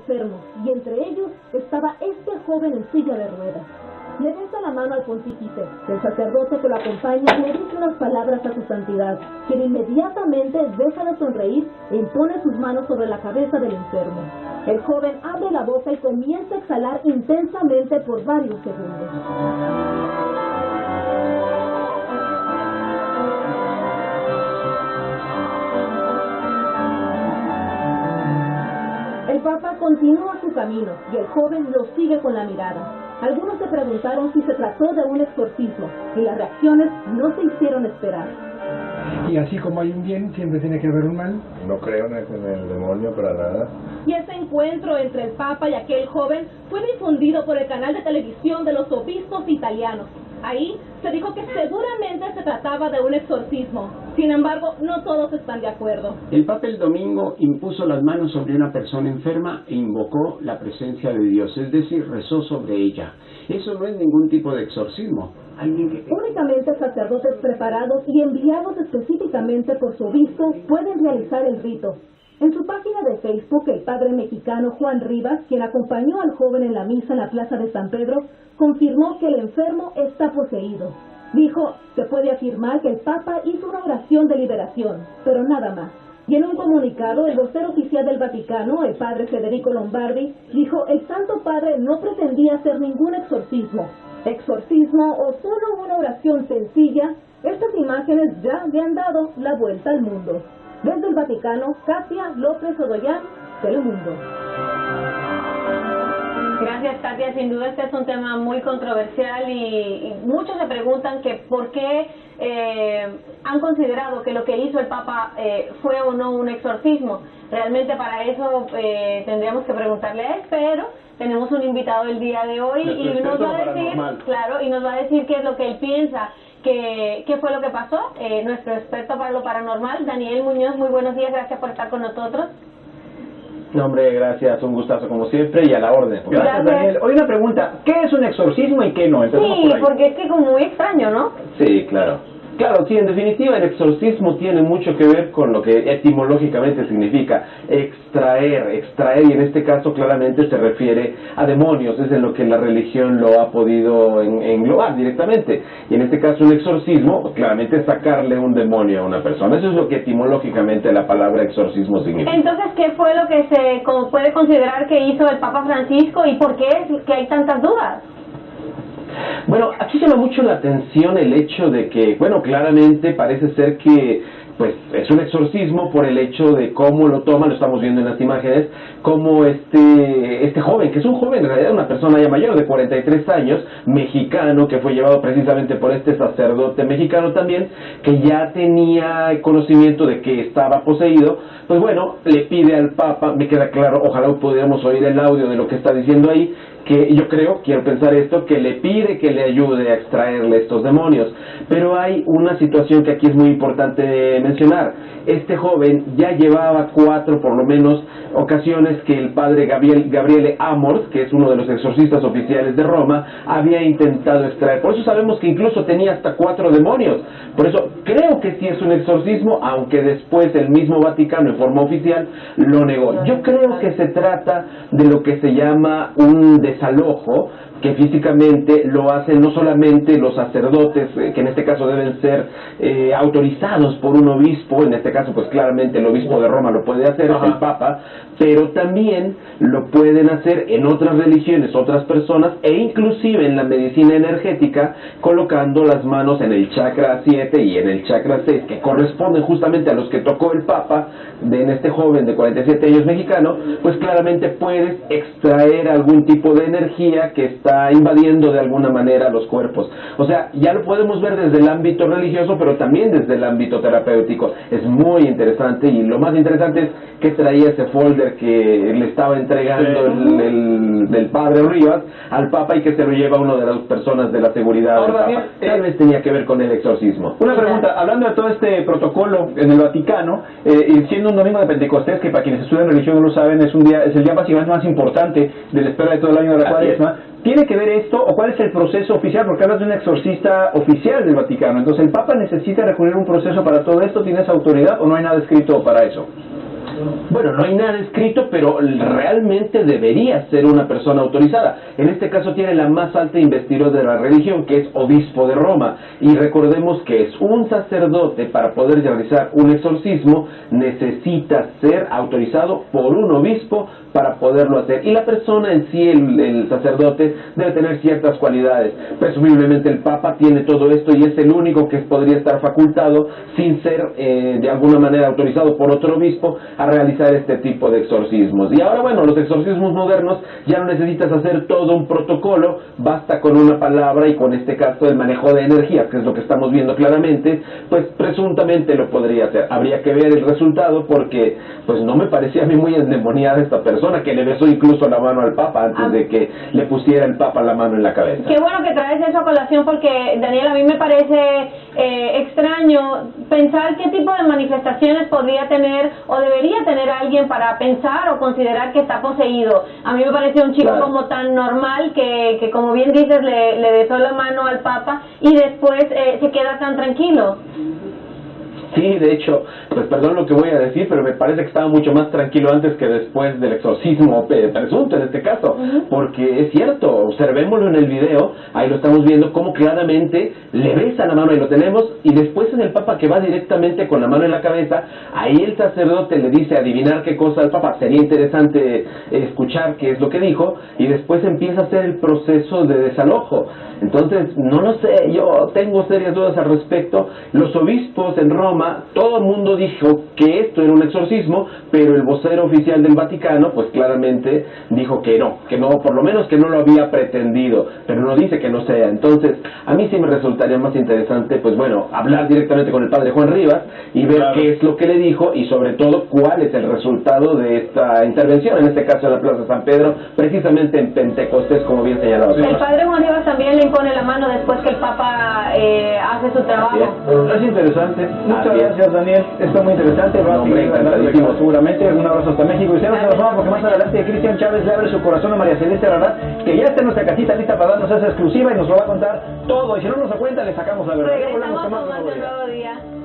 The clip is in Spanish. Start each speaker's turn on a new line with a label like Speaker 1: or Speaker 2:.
Speaker 1: enfermos, y entre ellos estaba este joven en silla de ruedas. Le besa la mano al pontífice. El sacerdote que lo acompaña le dice unas palabras a su santidad, quien inmediatamente deja de sonreír e impone sus manos sobre la cabeza del enfermo. El joven abre la boca y comienza a exhalar intensamente por varios segundos. El Papa continúa su camino y el joven lo sigue con la mirada. Algunos se preguntaron si se trató de un exorcismo y las reacciones no se hicieron esperar.
Speaker 2: Y así como hay un bien, siempre tiene que haber un mal.
Speaker 3: No creo en el demonio para nada.
Speaker 1: Y ese encuentro entre el Papa y aquel joven fue difundido por el canal de televisión de los obispos italianos. Ahí se dijo que seguramente se trataba de un exorcismo. Sin embargo, no todos están de acuerdo.
Speaker 4: El Papa el domingo impuso las manos sobre una persona enferma e invocó la presencia de Dios, es decir, rezó sobre ella. Eso no es ningún tipo de exorcismo.
Speaker 1: Únicamente sacerdotes preparados y enviados específicamente por su obispo pueden realizar el rito. En su página de Facebook, el padre mexicano Juan Rivas, quien acompañó al joven en la misa en la plaza de San Pedro, confirmó que el enfermo está poseído. Dijo, se puede afirmar que el Papa hizo una oración de liberación, pero nada más. Y en un comunicado, el vocero oficial del Vaticano, el padre Federico Lombardi, dijo, el Santo Padre no pretendía hacer ningún exorcismo. Exorcismo o solo una oración sencilla, estas imágenes ya le han dado la vuelta al mundo. Desde el Vaticano, Katia López Odoyán, Telemundo.
Speaker 5: Gracias, Katia. Sin duda este es un tema muy controversial y muchos se preguntan que por qué han considerado que lo que hizo el Papa fue o no un exorcismo. Realmente para eso tendríamos que preguntarle a él, pero tenemos un invitado el día de hoy y nos va a decir, claro, y nos va a decir qué es lo que él piensa. ¿Qué fue lo que pasó? Nuestro experto para lo paranormal, Daniel Muñoz, muy buenos días, gracias por estar con nosotros.
Speaker 6: No, hombre, gracias, un gustazo como siempre y a la orden.
Speaker 5: Gracias,
Speaker 6: Daniel. Hoy una pregunta, ¿qué es un exorcismo y qué no?
Speaker 5: Sí, porque es que como muy extraño, ¿no?
Speaker 6: Sí, claro. Claro, sí, en definitiva el exorcismo tiene mucho que ver con lo que etimológicamente significa extraer, y en este caso claramente se refiere a demonios, es en lo que la religión lo ha podido englobar directamente, y en este caso un exorcismo, claramente es sacarle un demonio a una persona, eso es lo que etimológicamente la palabra exorcismo significa.
Speaker 5: Entonces, ¿qué fue lo que se puede considerar que hizo el Papa Francisco y por qué es que hay tantas dudas?
Speaker 6: Bueno, aquí llama mucho la atención el hecho de que, bueno, claramente parece ser que pues es un exorcismo por el hecho de cómo lo toma, lo estamos viendo en las imágenes, como este joven, que es un joven, en realidad una persona ya mayor de 43 años, mexicano, que fue llevado precisamente por este sacerdote mexicano también, que ya tenía conocimiento de que estaba poseído, pues bueno, le pide al Papa, me queda claro, ojalá pudiéramos oír el audio de lo que está diciendo ahí, que yo quiero pensar esto, que le pide que le ayude a extraerle estos demonios. Pero hay una situación que aquí es muy importante mencionar. Este joven ya llevaba 4, por lo menos, ocasiones que el padre Gabriele Amors, que es uno de los exorcistas oficiales de Roma, había intentado extraer. Por eso sabemos que incluso tenía hasta 4 demonios. Por eso creo que sí es un exorcismo, aunque después el mismo Vaticano en forma oficial lo negó. Yo creo que se trata de lo que se llama un desalojo, que físicamente lo hacen no solamente los sacerdotes, que en este caso deben ser autorizados por un obispo, en este caso pues claramente el obispo de Roma lo puede hacer, es el Papa, pero también lo pueden hacer en otras religiones, otras personas, e inclusive en la medicina energética, colocando las manos en el chakra 7 y en el chakra 6, que corresponden justamente a los que tocó el Papa, en este joven de 47 años mexicano, pues claramente puedes extraer algún tipo de energía que está invadiendo de alguna manera los cuerpos. O sea, ya lo podemos ver desde el ámbito religioso, pero también desde el ámbito terapéutico. Es muy interesante, y lo más interesante es que traía ese folder que le estaba entregando el padre Rivas al Papa y que se lo lleva una de las personas de la seguridad del Papa. Tal vez tenía que ver con el exorcismo.
Speaker 7: Una pregunta, hablando de todo este protocolo en el Vaticano, y siendo un domingo de Pentecostés, que para quienes estudian religión no lo saben, es el día básicamente más importante de la espera de todo el año de la Cuaresma. ¿Tiene que ver esto o cuál es el proceso oficial? Porque hablas de un exorcista oficial del Vaticano. Entonces, ¿el Papa necesita recurrir a un proceso para todo esto? ¿Tienes autoridad o no hay nada escrito para eso?
Speaker 6: Bueno, no hay nada escrito, pero realmente debería ser una persona autorizada. En este caso tiene la más alta investidura de la religión, que es obispo de Roma. Y recordemos que es un sacerdote. Para poder realizar un exorcismo necesita ser autorizado por un obispo para poderlo hacer. Y la persona en sí, el sacerdote, debe tener ciertas cualidades. Presumiblemente el Papa tiene todo esto y es el único que podría estar facultado sin ser de alguna manera autorizado por otro obispo a realizar este tipo de exorcismos. Y ahora, bueno, los exorcismos modernos ya no necesitas hacer todo un protocolo, basta con una palabra, y con este caso el manejo de energías, que es lo que estamos viendo claramente, pues presuntamente lo podría hacer. Habría que ver el resultado, porque pues no me parecía a mí muy endemoniada esta persona, que le besó incluso la mano al Papa antes de que le pusiera el Papa la mano en la cabeza.
Speaker 5: Qué bueno que traes eso a colación, porque Daniel, a mí me parece extraño pensar qué tipo de manifestaciones podría tener o debería tener alguien para pensar o considerar que está poseído. A mí me parece un chico como tan normal que como bien dices, le besó la mano al Papa y después se queda tan tranquilo.
Speaker 6: Sí, de hecho, pues perdón lo que voy a decir, pero me parece que estaba mucho más tranquilo antes que después del exorcismo presunto en este caso, porque es cierto, observémoslo en el video, ahí lo estamos viendo cómo claramente le besa la mano, ahí lo tenemos, y después en el Papa que va directamente con la mano en la cabeza, ahí el sacerdote le dice adivinar qué cosa al Papa, sería interesante escuchar qué es lo que dijo, y después empieza a hacer el proceso de desalojo. Entonces, no lo sé, yo tengo serias dudas al respecto. Los obispos en Roma, todo el mundo dijo que esto era un exorcismo, pero el vocero oficial del Vaticano, pues claramente dijo que no, por lo menos que no lo había pretendido, pero no dice que no sea. Entonces, a mí sí me resultaría más interesante, pues bueno, hablar directamente con el padre Juan Rivas y ver qué es lo que le dijo y sobre todo cuál es el resultado de esta intervención, en este caso en la Plaza San Pedro, precisamente en Pentecostés, como bien señalado.
Speaker 5: El padre Juan Rivas también le impone la mano después que el Papa hace su trabajo.
Speaker 7: Es interesante. Muchas gracias, Daniel. Esto es muy interesante. Va a seguir adelante seguramente. Un abrazo hasta México. Y se nos vamos porque más adelante Cristian Chávez le abre su corazón a María Celeste Arrarás, que ya está en nuestra casita lista para darnos esa exclusiva y nos lo va a contar todo. Y si no nos lo cuenta, le sacamos la verdad.
Speaker 5: Regresamos con más de Un Nuevo Día.